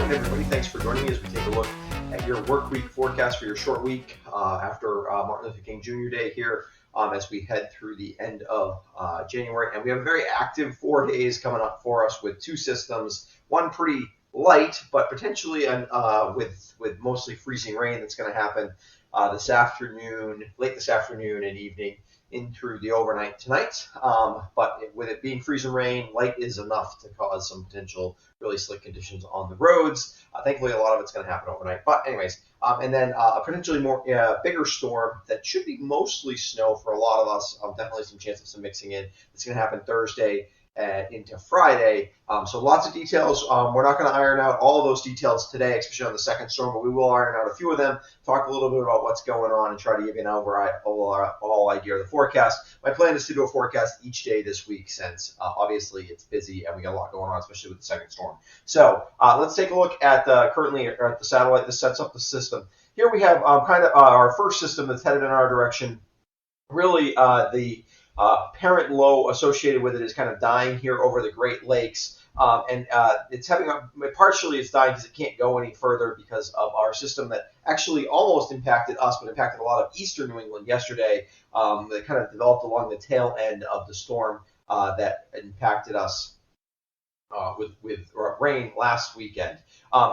morning, everybody. Thanks for joining me as we take a look at your work week forecast for your short week after Martin Luther King Jr. Day here as we head through the end of January. And we have a very active 4 days coming up for us with two systems, one pretty light, but potentially with mostly freezing rain that's going to happen this afternoon, late this afternoon and evening in through the overnight tonight. But with it being freezing rain, light is enough to cause some potential really slick conditions on the roads. Thankfully, a lot of it's going to happen overnight. But anyways, and then a potentially more bigger storm that should be mostly snow for a lot of us. Definitely some chance of some mixing in. It's going to happen Thursday into Friday. So lots of details. We're not going to iron out all of those details today, especially on the second storm, but we will iron out a few of them, talk a little bit about what's going on, and try to give you an overall idea of the forecast. My plan is to do a forecast each day this week since obviously it's busy and we got a lot going on, especially with the second storm. So let's take a look at currently at the satellite. This sets up the system. Here we have kind of our first system that's headed in our direction. Really, the parent low associated with it is kind of dying here over the Great Lakes. It's partially it's dying because it can't go any further because of our system that actually almost impacted us, but impacted a lot of eastern New England yesterday. That kind of developed along the tail end of the storm that impacted us with rain last weekend.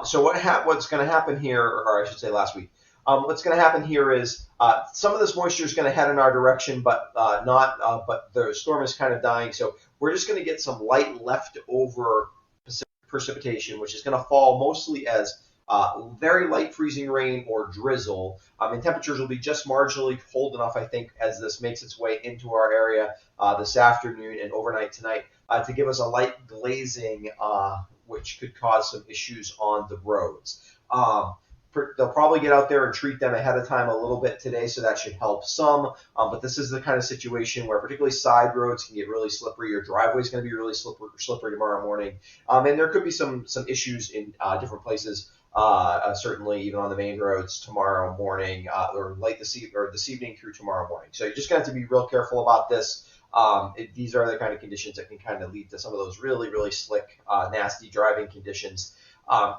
So what's going to happen here, or I should say last week, what's going to happen here is some of this moisture is going to head in our direction, but but the storm is kind of dying. So we're just going to get some light leftover precipitation, which is going to fall mostly as very light freezing rain or drizzle. And temperatures will be just marginally cold enough, I think, as this makes its way into our area this afternoon and overnight tonight to give us a light glazing, which could cause some issues on the roads. They'll probably get out there and treat them ahead of time a little bit today, so that should help some. But this is the kind of situation where particularly side roads can get really slippery. Your driveway is going to be really slippery tomorrow morning. And there could be some issues in different places, certainly even on the main roads tomorrow morning or this evening through tomorrow morning. So you're just going to have to be real careful about this. These are the kind of conditions that can kind of lead to some of those really, really slick, nasty driving conditions.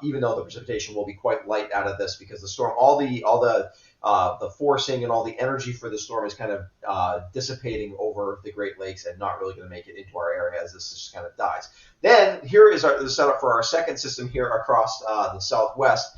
Even though the precipitation will be quite light out of this because the storm, all the forcing and all the energy for the storm is kind of dissipating over the Great Lakes and not really going to make it into our area as this just kind of dies. Then here is the setup for our second system here across the southwest.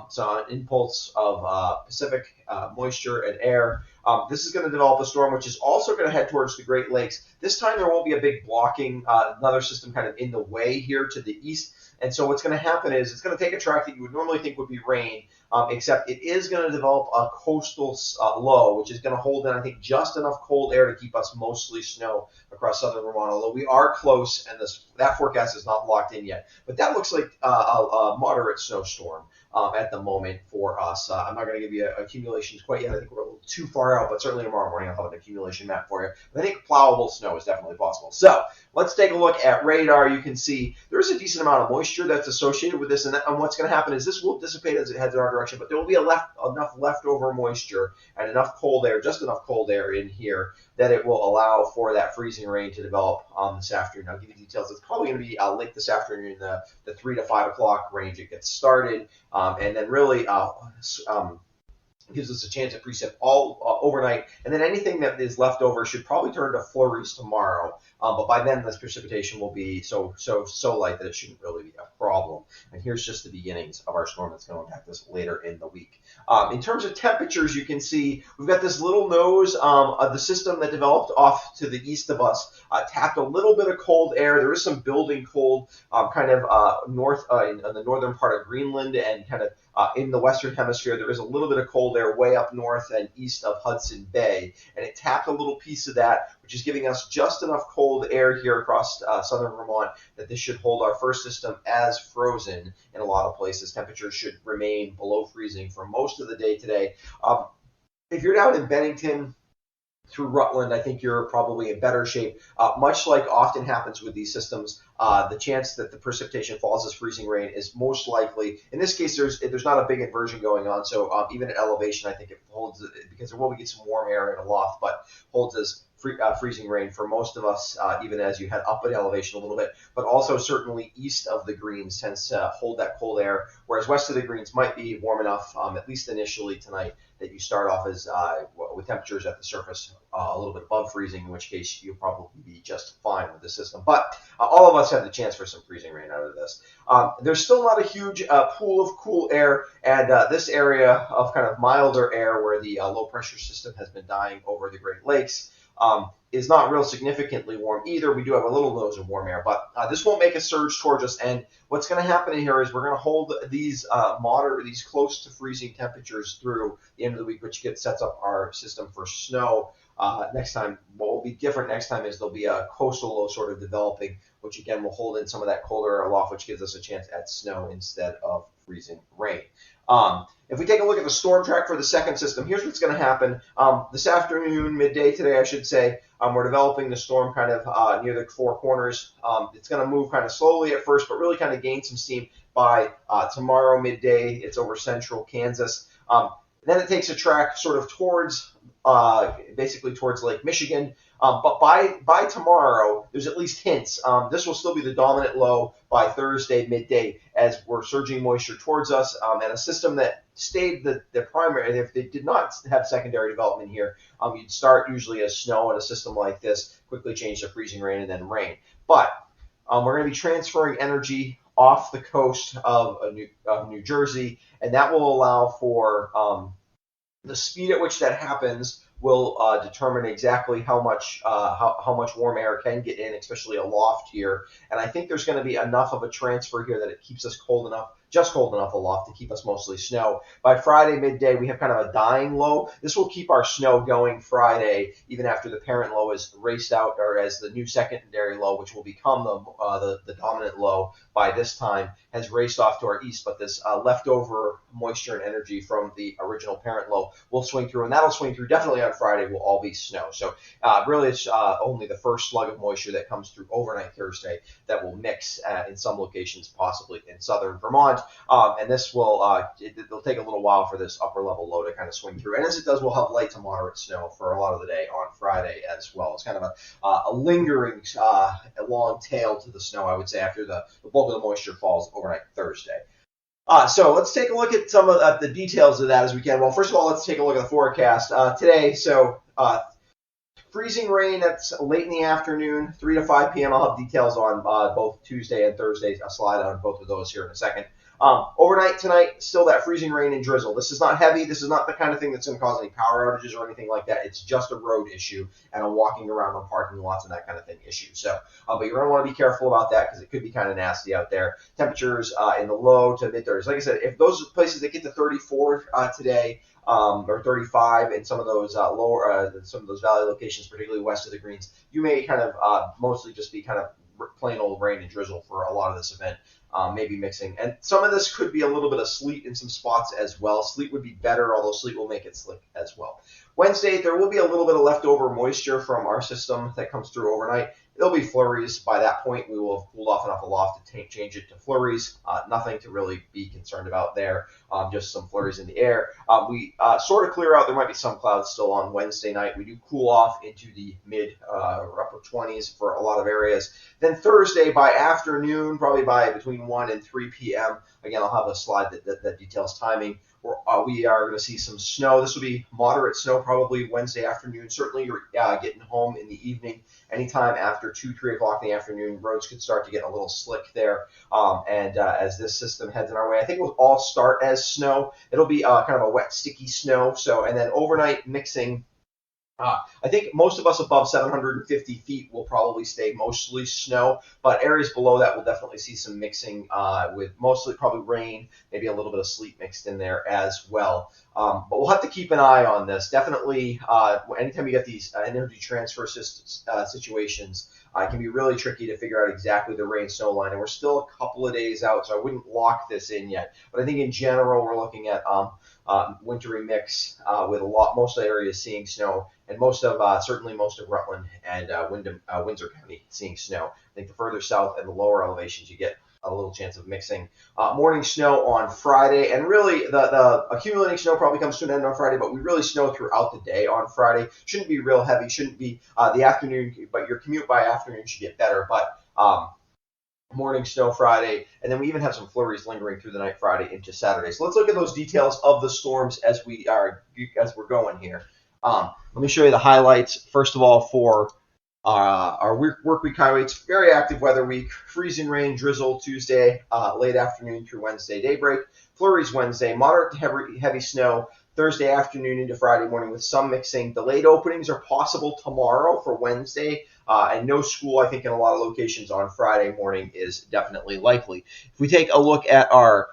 So an impulse of Pacific moisture and air. This is going to develop a storm which is also going to head towards the Great Lakes. This time there won't be a big blocking, another system kind of in the way here to the east. And so what's going to happen is it's going to take a track that you would normally think would be rain, except it is going to develop a coastal low, which is going to hold in, I think, just enough cold air to keep us mostly snow across southern Vermont, although we are close, and that forecast is not locked in yet. But that looks like a moderate snowstorm at the moment for us. I'm not going to give you accumulations quite yet. I think we're a little too far out, but certainly tomorrow morning I'll have an accumulation map for you. But I think plowable snow is definitely possible. So let's take a look at radar. You can see there's a decent amount of moisture that's associated with this, and what's going to happen is this will dissipate as it heads in our direction, but there will be enough leftover moisture and enough cold air, just enough cold air in here that it will allow for that freezing rain to develop this afternoon. I'll give you details. It's probably going to be late this afternoon, the 3 to 5 o'clock range. It gets started, and then really gives us a chance at precip all overnight, and then anything that is left over should probably turn to flurries tomorrow. But by then, this precipitation will be so light that it shouldn't really be a problem. And here's just the beginnings of our storm that's going to impact us later in the week. In terms of temperatures, you can see we've got this little nose of the system that developed off to the east of us, tapped a little bit of cold air. There is some building cold kind of north in the northern part of Greenland and kind of in the western hemisphere. There is a little bit of cold air way up north and east of Hudson Bay, and it tapped a little piece of that, which is giving us just enough cold air here across southern Vermont that this should hold our first system as frozen in a lot of places. Temperatures should remain below freezing for most of the day today. If you're down in Bennington through Rutland, I think you're probably in better shape. Much like often happens with these systems, the chance that the precipitation falls as freezing rain is most likely. In this case, there's not a big inversion going on, so even at elevation, I think it holds, because there will be some warm air in aloft, but holds as freezing rain for most of us, even as you head up in elevation a little bit, but also certainly east of the greens tends to hold that cold air, whereas west of the greens might be warm enough, at least initially tonight, that you start off as with temperatures at the surface a little bit above freezing, in which case you'll probably be just fine with the system. But all of us have the chance for some freezing rain out of this. There's still not a huge pool of cool air, and this area of kind of milder air where the low pressure system has been dying over the Great Lakes is not real significantly warm either. We do have a little nose of warm air, but this won't make a surge towards us. And what's going to happen here is we're going to hold these these close to freezing temperatures through the end of the week, which sets up our system for snow. Next time, what will be different next time is there'll be a coastal low sort of developing, which again will hold in some of that colder air aloft, which gives us a chance at snow instead of freezing rain. If we take a look at the storm track for the second system, here's what's going to happen. This afternoon, midday today, I should say, we're developing the storm kind of near the Four Corners. It's going to move kind of slowly at first, but really kind of gain some steam by tomorrow midday. It's over central Kansas. Then it takes a track sort of towards, basically towards Lake Michigan. But by tomorrow, there's at least hints. This will still be the dominant low by Thursday midday as we're surging moisture towards us, and a system that stayed the primary. If they did not have secondary development here, you'd start usually as snow in a system like this, quickly change to freezing rain and then rain. But we're going to be transferring energy off the coast of New Jersey, and that will allow for the speed at which that happens will determine exactly how much warm air can get in, especially aloft here. And I think there's going to be enough of a transfer here that it keeps us cold enough aloft to keep us mostly snow. By Friday midday, we have kind of a dying low. This will keep our snow going Friday, even after the parent low is raced out, or as the new secondary low, which will become the dominant low by this time, has raced off to our east. But this leftover moisture and energy from the original parent low will swing through, and that'll swing through definitely on Friday. Will all be snow. So really, it's only the first slug of moisture that comes through overnight Thursday that will mix in some locations, possibly in southern Vermont. And this will it'll take a little while for this upper level low to kind of swing through. And as it does, we'll have light to moderate snow for a lot of the day on Friday as well. It's kind of a lingering long tail to the snow, I would say, after the bulk of the moisture falls overnight Thursday. So let's take a look at some of the details of that as we can. Well, first of all, let's take a look at the forecast today. So freezing rain that's late in the afternoon, 3 to 5 p.m. I'll have details on both Tuesday and Thursday. I'll slide on both of those here in a second. Overnight tonight, still that freezing rain and drizzle. This is not heavy. This is not the kind of thing that's going to cause any power outages or anything like that. It's just a road issue and a walking around on parking lots and that kind of thing issue. So, but you're going to want to be careful about that because it could be kind of nasty out there. Temperatures in the low to mid 30s. Like I said, if those places that get to 34 today, or 35 in some of those some of those valley locations, particularly west of the greens, you may kind of mostly just be kind of plain old rain and drizzle for a lot of this event. Maybe mixing. And some of this could be a little bit of sleet in some spots as well. Sleet would be better, although sleet will make it slick as well. Wednesday, there will be a little bit of leftover moisture from our system that comes through overnight. There'll be flurries. By that point, we will have cooled off enough aloft to change it to flurries. Nothing to really be concerned about there, just some flurries in the air. We sort of clear out. There might be some clouds still on Wednesday night. We do cool off into the mid or upper 20s for a lot of areas. Then Thursday by afternoon, probably by between 1 and 3 p.m., again, I'll have a slide that details timing. We are going to see some snow. This will be moderate snow probably Wednesday afternoon. Certainly you're getting home in the evening. Anytime after 2, 3 o'clock in the afternoon, roads could start to get a little slick there. As this system heads in our way, I think we'll all start as snow. It'll be kind of a wet, sticky snow. So, and then overnight mixing. I think most of us above 750 feet will probably stay mostly snow, but areas below that will definitely see some mixing with mostly probably rain, maybe a little bit of sleet mixed in there as well. But we'll have to keep an eye on this. Definitely, anytime you get these energy transfer situations, it can be really tricky to figure out exactly the rain-snow line, and we're still a couple of days out, so I wouldn't lock this in yet. But I think in general, we're looking at wintry mix with most of the areas seeing snow, and certainly most of Rutland and Windsor County seeing snow. I think the further south and the lower elevations you get, a little chance of mixing. Morning snow on Friday, and really the accumulating snow probably comes to an end on Friday, but we really snow throughout the day on Friday. Shouldn't be real heavy, shouldn't be the afternoon, but your commute by afternoon should get better. But morning snow Friday, and then we even have some flurries lingering through the night Friday into Saturday. So let's look at those details of the storms as we're going here. Let me show you the highlights. First of all, for our work week highlights, very active weather week, freezing rain, drizzle Tuesday, late afternoon through Wednesday daybreak, flurries Wednesday, moderate to heavy snow Thursday afternoon into Friday morning with some mixing. Delayed openings are possible tomorrow for Wednesday, and no school, I think, in a lot of locations on Friday morning is definitely likely. If we take a look at our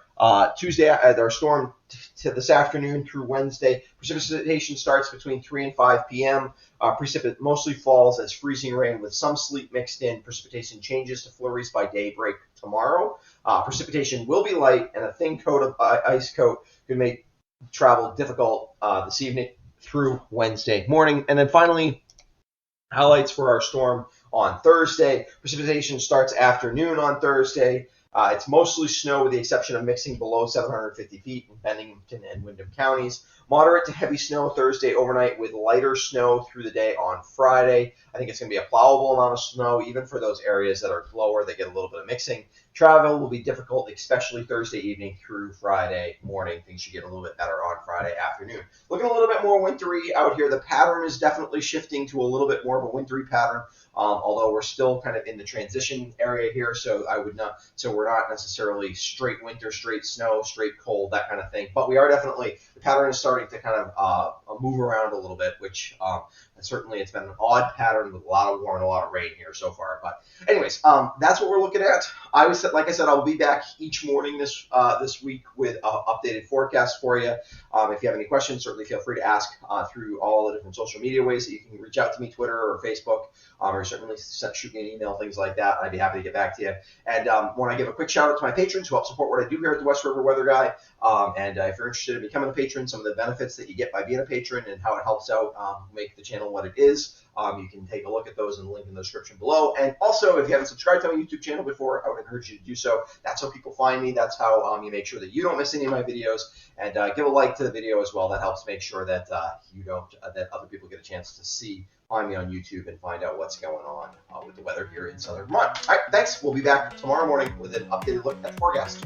Tuesday, our storm to this afternoon through Wednesday, precipitation starts between 3 and 5 p.m. Precipit mostly falls as freezing rain with some sleet mixed in. Precipitation changes to flurries by daybreak tomorrow. Precipitation will be light, and a thin coat of ice coat could make travel difficult this evening through Wednesday morning. And then finally, highlights for our storm on Thursday. Precipitation starts afternoon on Thursday. It's mostly snow with the exception of mixing below 750 feet in Bennington and Windham counties. Moderate to heavy snow Thursday overnight with lighter snow through the day on Friday. I think it's going to be a plowable amount of snow, even for those areas that are lower. They get a little bit of mixing. Travel will be difficult, especially Thursday evening through Friday morning. Things should get a little bit better on Friday afternoon. Looking a little bit more wintry out here. The pattern is definitely shifting to a little bit more of a wintry pattern, although we're still kind of in the transition area here. So we're not necessarily straight winter, straight snow, straight cold, that kind of thing. But we are definitely, the pattern is starting to kind of move around a little bit, which certainly it's been an odd pattern with a lot of warm and a lot of rain here so far. But anyways, that's what we're looking at. Like I said, I'll be back each morning this week with updated forecasts for you. If you have any questions, certainly feel free to ask through all the different social media ways that you can reach out to me, Twitter or Facebook, or certainly shoot me an email, things like that. I'd be happy to get back to you. And want to give a quick shout out to my patrons who help support what I do here at the West River Weather Guy. And if you're interested in becoming a patron, some of the benefits that you get by being a patron and how it helps out make the channel what it is, you can take a look at those in the link in the description below. And also, if you haven't subscribed to my YouTube channel before, I would encourage you to do so. That's how people find me. That's how you make sure that you don't miss any of my videos. And give a like to the video as well. That helps make sure that that other people get a chance to find me on YouTube and find out what's going on with the weather here in southern Vermont. All right, thanks. We'll be back tomorrow morning with an updated look at the forecast.